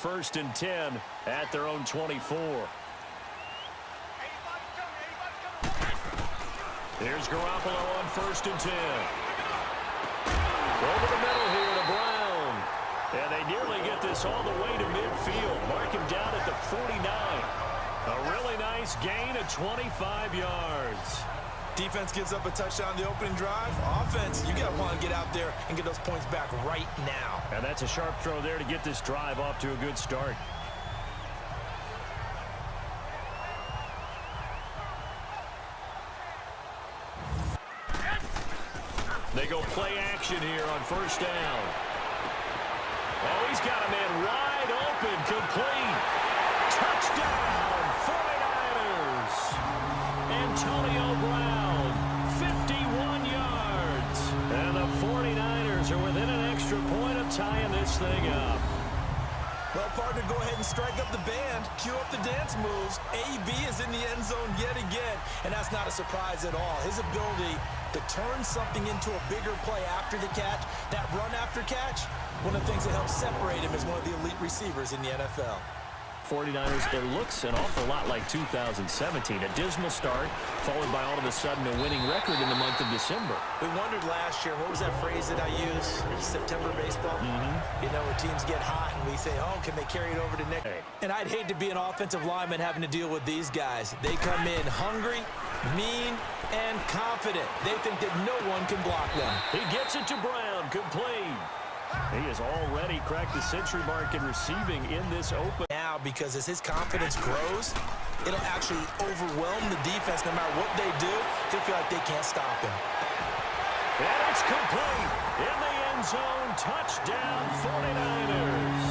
First and 10 at their own 24. Here's Garoppolo on first and 10. Over the middle here to Brown. And they nearly get this all the way to midfield. Mark him down at the 49. A really nice gain of 25 yards. Defense gives up a touchdown the opening drive. Offense, you got to want to get out there and get those points back right now. And that's a sharp throw there to get this drive off to a good start. They go play action here on first down. Oh, he's got a man wide open, complete. Touchdown, 49ers. Antonio Brown, 51 yards. And the 49ers are within an extra point of tying this thing up. Well, partner, go ahead and strike up the band. Cue up the dance moves. AB is in the end zone yet again, and that's not a surprise at all. His ability to turn something into a bigger play after the catch, that run after catch, one of the things that helps separate him is one of the elite receivers in the NFL. 49ers, it looks an awful lot like 2017. A dismal start, followed by all of a sudden a winning record in the month of December. We wondered last year, what was that phrase that I used? September baseball? You know, where teams get hot and we say, oh, can they carry it over to next? And I'd hate to be an offensive lineman having to deal with these guys. They come in hungry, mean, and confident. They think that no one can block them. He gets it to Brown, complete. He has already cracked the century mark in receiving in this open. Now, because as his confidence grows, it'll actually overwhelm the defense. No matter what they do, he'll feel like they can't stop him. And it's complete. In the end zone, touchdown 49ers.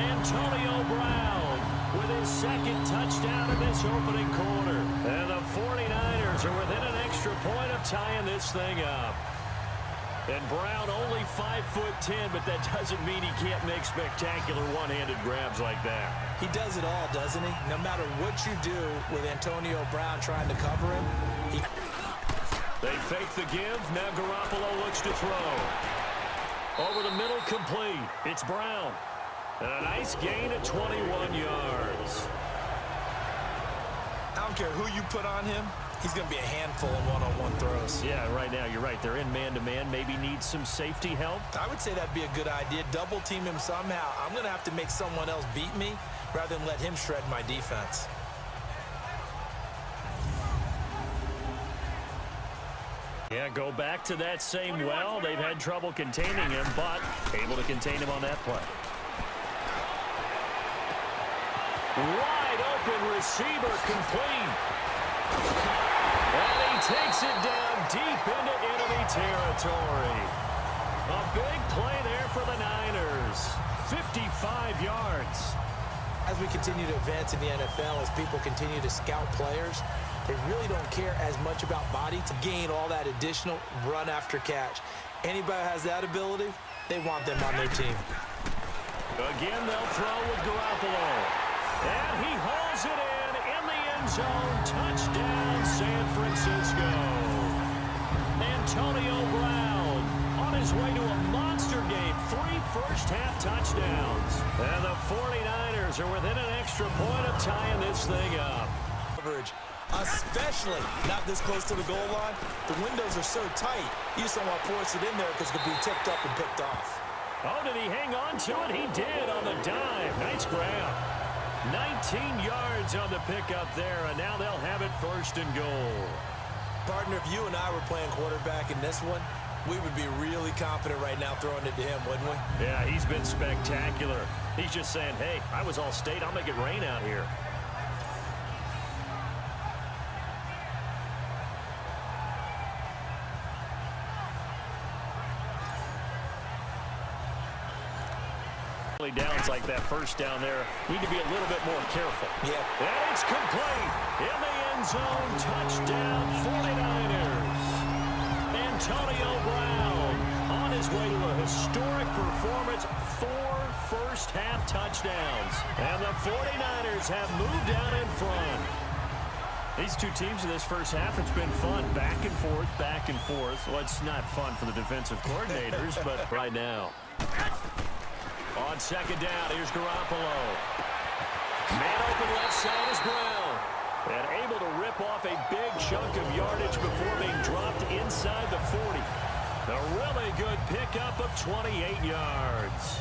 Antonio Brown with his second touchdown in this opening quarter. And the 49ers are within an extra point of tying this thing up. And Brown only 5'10", but that doesn't mean he can't make spectacular one-handed grabs like that. He does it all, doesn't he? No matter what you do with Antonio Brown trying to cover him, They fake the give. Now Garoppolo looks to throw. Over the middle, complete. It's Brown. And a nice gain of 21 yards. I don't care who you put on him. He's going to be a handful in one-on-one throws. Yeah, right now, you're right. They're in man-to-man. Maybe need some safety help. I would say that'd be a good idea. Double team him somehow. I'm going to have to make someone else beat me rather than let him shred my defense. Yeah, go back to that same well. They've had trouble containing him, but able to contain him on that play. Wide open receiver, complete. And he takes it down deep into enemy territory. A big play there for the Niners. 55 yards. As we continue to advance in the NFL, as people continue to scout players, they really don't care as much about body to gain all that additional run after catch. Anybody who has that ability, they want them on their team. Again, they'll throw with Garoppolo. And he hauls it in the end zone. Touchdown, San Francisco. Antonio Brown on his way to a monster game. 3 first-half touchdowns. And the 49ers are within an extra point of tying this thing up. Especially not this close to the goal line. The windows are so tight, you just don't want to force it in there because it could be tipped up and picked off. Oh, did he hang on to it? He did on the dive. Nice grab. 19 yards on the pickup there, and now they'll have it first and goal. Partner, if you and I were playing quarterback in this one, we would be really confident right now throwing it to him, wouldn't we? Yeah, he's been spectacular. He's just saying, hey, I was all state. I'll make it rain out here. Downs like that first down there, need to be a little bit more careful. Yeah. And it's complete. In the end zone, touchdown 49ers. Antonio Brown on his way to a historic performance, 4 first-half touchdowns. And the 49ers have moved down in front. These two teams in this first half, it's been fun. Back and forth, back and forth. Well, it's not fun for the defensive coordinators, but right now. On second down, here's Garoppolo. Man open left side is Brown. And able to rip off a big chunk of yardage before being dropped inside the 40. A really good pickup of 28 yards.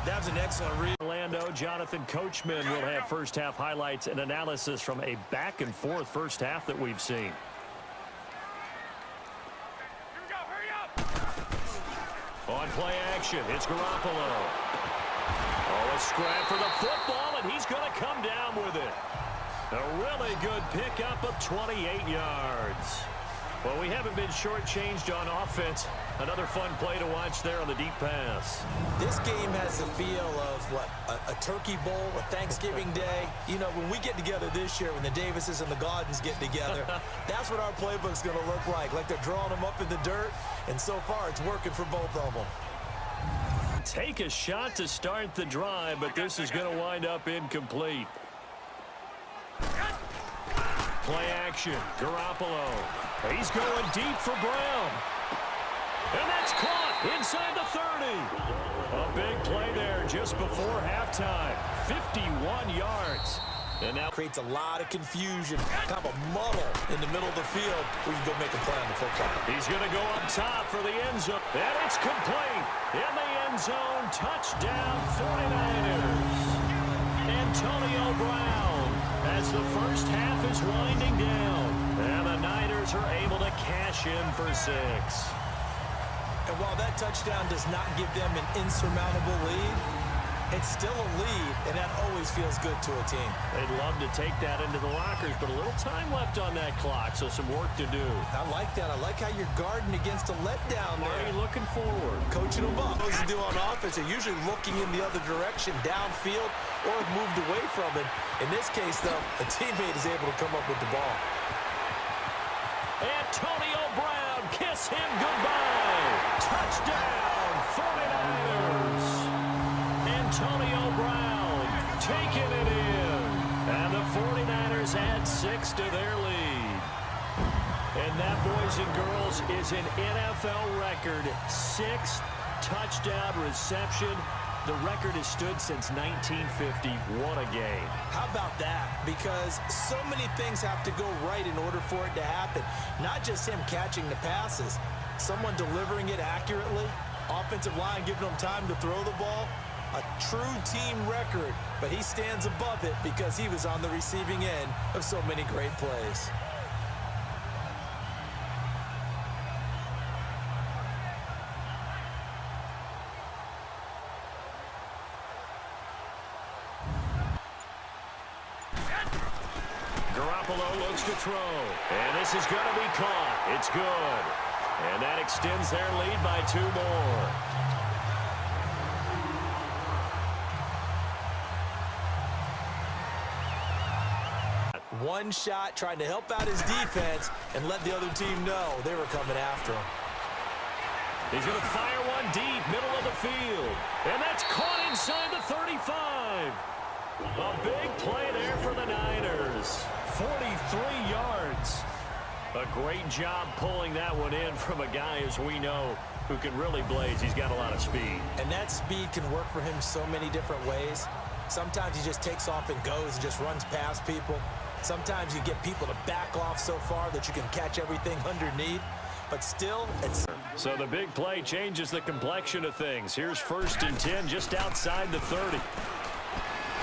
That was an excellent read. Orlando, Jonathan Coachman will have first-half highlights and analysis from a back-and-forth first half that we've seen. On play action, it's Garoppolo. Oh, a scrap for the football, and he's going to come down with it. A really good pickup of 28 yards. Well, we haven't been shortchanged on offense. Another fun play to watch there on the deep pass. This game has the feel of, what, a turkey bowl, a Thanksgiving day. You know, when we get together this year, when the Davises and the Gaudens get together, that's what our playbook's going to look like they're drawing them up in the dirt, and so far it's working for both of them. Take a shot to start the drive, but this is going to wind up incomplete. Play action, Garoppolo. He's going deep for Brown. And that's caught inside the 30. A big play there just before halftime. 51 yards. And now creates a lot of confusion, kind of a muddle in the middle of the field where you go make a play on the football. He's going to go up top for the end zone. And it's complete. In the end zone, touchdown 49ers. Antonio Brown as the first half is winding down. And the Niners are able to cash in for 6. And while that touchdown does not give them an insurmountable lead, it's still a lead, and that always feels good to a team. They'd love to take that into the lockers, but a little time left on that clock, so some work to do. I like that. I like how you're guarding against a letdown there. Already looking forward. Coaching them up. Those you do on offense are usually looking in the other direction, downfield, or have moved away from it. In this case, though, a teammate is able to come up with the ball. Antonio Brown, kiss him goodbye. Touchdown, 49ers. Antonio Brown taking it in. And the 49ers add 6 to their lead. And that, boys and girls, is an NFL record 6th touchdown reception. The record has stood since 1950. What a game. How about that? Because so many things have to go right in order for it to happen. Not just him catching the passes, someone delivering it accurately, offensive line giving them time to throw the ball. A true team record, but he stands above it because he was on the receiving end of so many great plays. Garoppolo looks to throw, and this is going to be caught. It's good, and that extends their lead by 2 more. One shot, trying to help out his defense and let the other team know they were coming after him. He's going to fire one deep, middle of the field. And that's caught inside the 35. A big play there for the Niners. 43 yards. A great job pulling that one in from a guy, as we know, who can really blaze. He's got a lot of speed. And that speed can work for him so many different ways. Sometimes he just takes off and goes and just runs past people. Sometimes you get people to back off so far that you can catch everything underneath. But still, it's... So the big play changes the complexion of things. Here's 1st and 10 just outside the 30.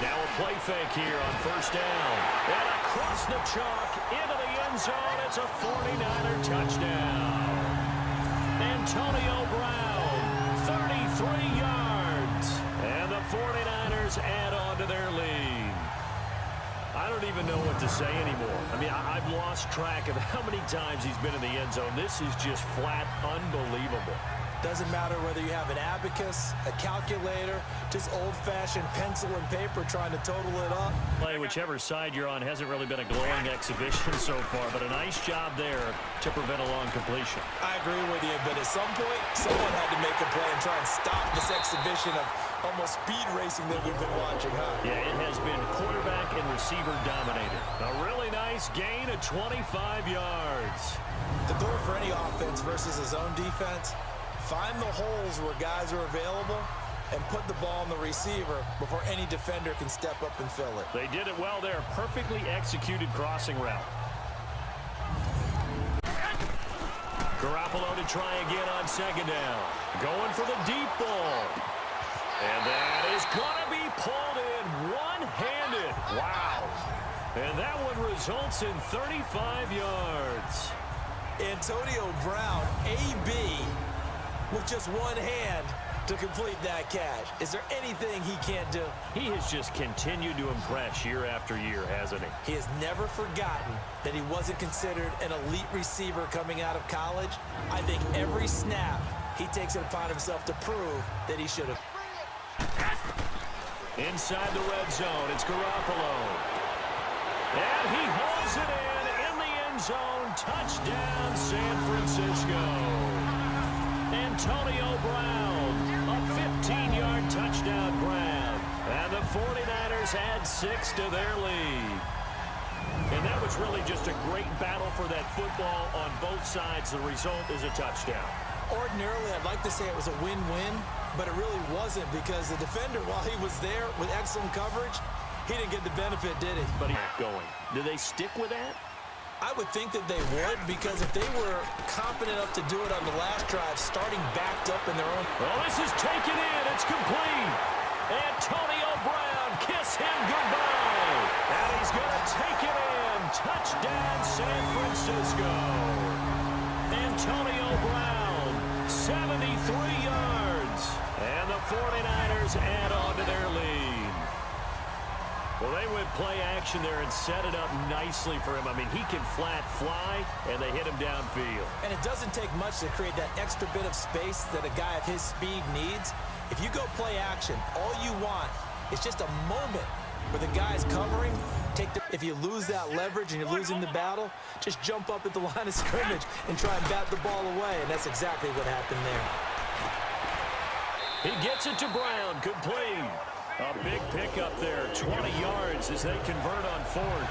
Now a play fake here on 1st down. And across the chalk into the end zone. It's a 49er touchdown. Antonio Brown, 33 yards. And the 49ers add on to their lead. I don't even know what to say anymore. I mean, I've lost track of how many times he's been in the end zone. This is just flat unbelievable. Doesn't matter whether you have an abacus, a calculator, just old-fashioned pencil and paper trying to total it up. Play, whichever side you're on, hasn't really been a glowing exhibition so far, but a nice job there to prevent a long completion. I agree with you, but at some point, someone had to make a play and try and stop this exhibition of almost speed racing that we've been watching, huh? Yeah, it has been quarterback and receiver dominated. A really nice gain of 25 yards. The door for any offense versus his own defense, find the holes where guys are available and put the ball on the receiver before any defender can step up and fill it. They did it well there. Perfectly executed crossing route. Garoppolo to try again on second down. Going for the deep ball. And that is going to be pulled in one-handed. Wow. And that one results in 35 yards. Antonio Brown, AB, with just one hand to complete that catch. Is there anything he can't do? He has just continued to impress year after year, hasn't he? He has never forgotten that he wasn't considered an elite receiver coming out of college. I think every snap he takes it upon himself to prove that he should have. Inside the red zone, it's Garoppolo. And he holds it in the end zone. Touchdown, San Francisco. Antonio Brown, a 15-yard touchdown grab. And the 49ers add 6 to their lead. And that was really just a great battle for that football on both sides. The result is a touchdown. Ordinarily, I'd like to say it was a win-win, but it really wasn't because the defender, while he was there with excellent coverage, he didn't get the benefit, did he? But he's going. Do they stick with that? I would think that they would, because if they were confident enough to do it on the last drive, starting backed up in their own. Well, this is taken in. It's complete. Antonio Brown, kiss him goodbye. And he's going to take it in. Touchdown, San Francisco. Antonio Brown, 73 yards. And the 49ers add on to their lead. Well, they went play action there and set it up nicely for him. I mean, he can flat fly, and they hit him downfield. And it doesn't take much to create that extra bit of space that a guy of his speed needs. If you go play action, all you want is just a moment where the guy's covering. If you lose that leverage and you're losing the battle, just jump up at the line of scrimmage and try and bat the ball away, and that's exactly what happened there. He gets it to Brown. Good play. A big pickup there, 20 yards as they convert on fourth.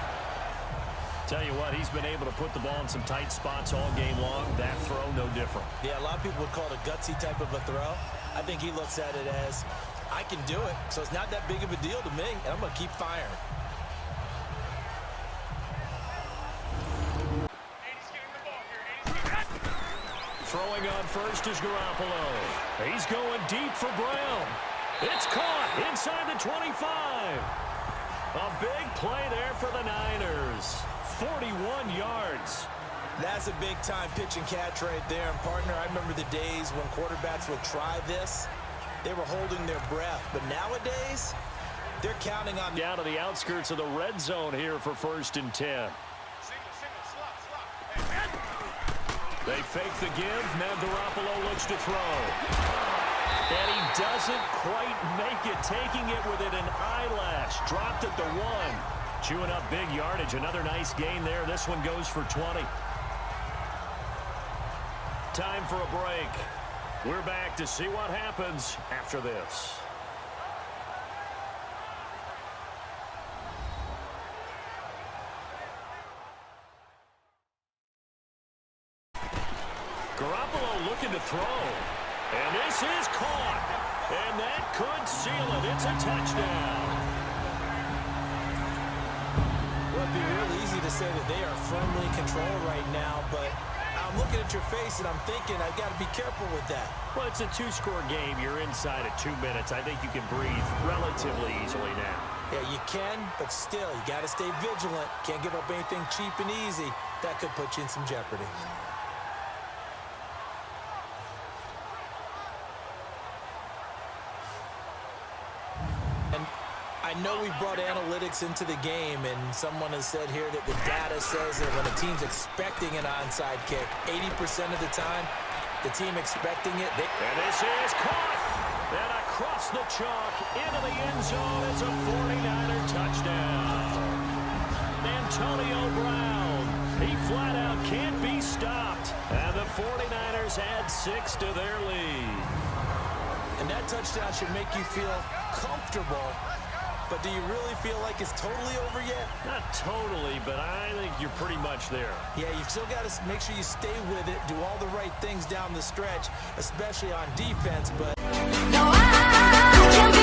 Tell you what, he's been able to put the ball in some tight spots all game long. That throw, no different. Yeah, a lot of people would call it a gutsy type of a throw. I think he looks at it as, I can do it, so it's not that big of a deal to me, and I'm going to keep firing. Throwing on first is Garoppolo. He's going deep for Brown. It's caught inside the 25. A big play there for the Niners. 41 yards. That's a big-time pitch and catch right there. And, partner, I remember the days when quarterbacks would try this. They were holding their breath. But nowadays, they're counting on... Down to the outskirts of the red zone here for 1st and 10. They fake the give. Now Garoppolo looks to throw. And he doesn't quite make it, taking it within an eyelash. Dropped at the 1. Chewing up big yardage. Another nice gain there. This one goes for 20. Time for a break. We're back to see what happens after this. Garoppolo looking to throw. And this is caught. And that could seal it. It's a touchdown. Well, it'd be real easy to say that they are firmly in control right now, but I'm looking at your face and I'm thinking I've got to be careful with that. Well, it's a 2-score game. You're inside at 2 minutes. I think you can breathe relatively easily now. Yeah, you can, but still, you got to stay vigilant. Can't give up anything cheap and easy. That could put you in some jeopardy. I know we brought analytics into the game, and someone has said here that the data says that when a team's expecting an onside kick, 80% of the time, the team expecting it. And this is caught. And across the chalk into the end zone. It's a 49er touchdown. Antonio Brown. He flat out can't be stopped. And the 49ers add 6 to their lead. And that touchdown should make you feel comfortable. But do you really feel like it's totally over yet? Not totally, but I think you're pretty much there. Yeah, you've still got to make sure you stay with it, do all the right things down the stretch, especially on defense. But no, can't be